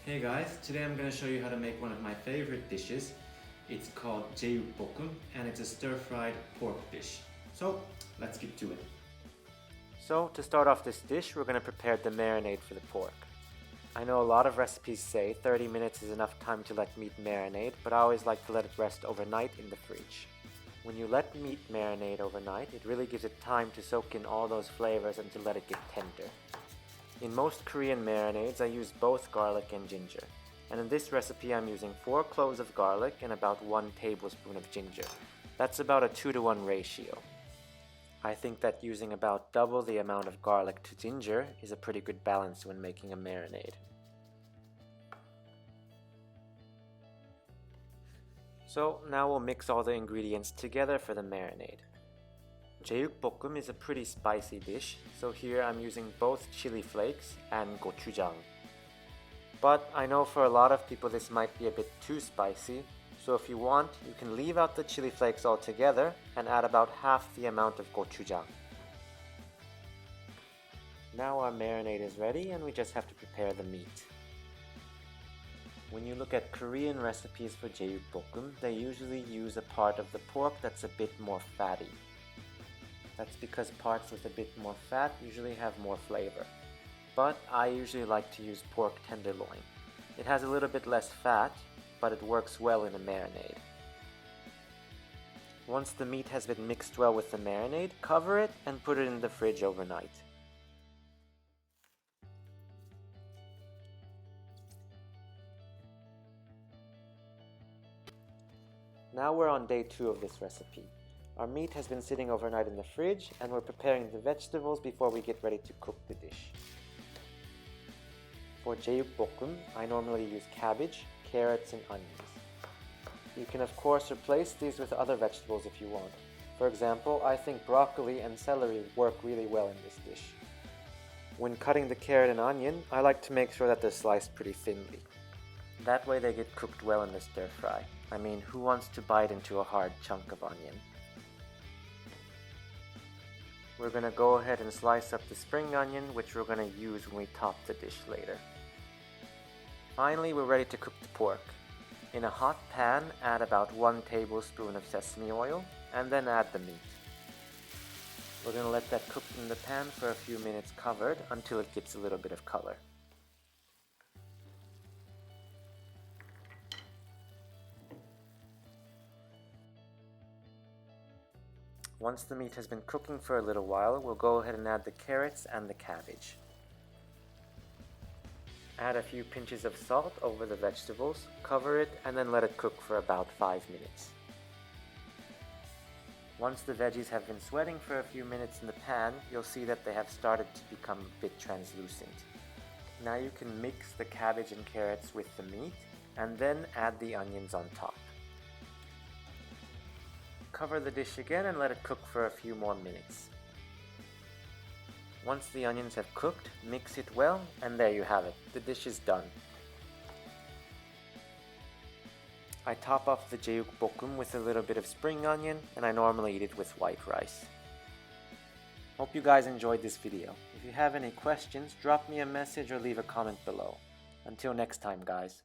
Hey guys, today I'm going to show you how to make one of my favorite dishes. It's called Jeyuk Bokkeum and it's a stir-fried pork dish. So, let's get to it. So, to start off this dish, we're going to prepare the marinade for the pork. I know a lot of recipes say 30 minutes is enough time to let meat marinate, but I always like to let it rest overnight in the fridge. When you let meat marinate overnight, it really gives it time to soak in all those flavors and to let it get tender. In most Korean marinades, I use both garlic and ginger. And in this recipe, I'm using 4 cloves of garlic and about 1 tablespoon of ginger. That's about a 2-to-1 ratio. I think that using about double the amount of garlic to ginger is a pretty good balance when making a marinade. So now we'll mix all the ingredients together for the marinade. Jeyuk Bokkeum is a pretty spicy dish, so here I'm using both chili flakes and Gochujang. But I know for a lot of people this might be a bit too spicy, so if you want, you can leave out the chili flakes altogether and add about half the amount of Gochujang. Now our marinade is ready and we just have to prepare the meat. When you look at Korean recipes for Jeyuk Bokkeum, they usually use a part of the pork that's a bit more fatty. That's because parts with a bit more fat usually have more flavor. But I usually like to use pork tenderloin. It has a little bit less fat, but it works well in a marinade. Once the meat has been mixed well with the marinade, cover it and put it in the fridge overnight. Now we're on day 2 of this recipe. Our meat has been sitting overnight in the fridge and we're preparing the vegetables before we get ready to cook the dish. For Jeyuk Bokkeum, I normally use cabbage, carrots and onions. You can of course replace these with other vegetables if you want. For example, I think broccoli and celery work really well in this dish. When cutting the carrot and onion, I like to make sure that they're sliced pretty thinly. That way they get cooked well in the stir fry. I mean, who wants to bite into a hard chunk of onion? We're going to go ahead and slice up the spring onion, which we're going to use when we top the dish later. Finally, we're ready to cook the pork. In a hot pan, add about 1 tablespoon of sesame oil, and then add the meat. We're going to let that cook in the pan for a few minutes covered until it gets a little bit of color. Once the meat has been cooking for a little while, we'll go ahead and add the carrots and the cabbage. Add a few pinches of salt over the vegetables, cover it, and then let it cook for about 5 minutes. Once the veggies have been sweating for a few minutes in the pan, you'll see that they have started to become a bit translucent. Now you can mix the cabbage and carrots with the meat, and then add the onions on top. Cover the dish again and let it cook for a few more minutes. Once the onions have cooked, mix it well, and there you have it. The dish is done. I top off the Jeyuk Bokkeum with a little bit of spring onion, and I normally eat it with white rice. Hope you guys enjoyed this video. If you have any questions, drop me a message or leave a comment below. Until next time, guys.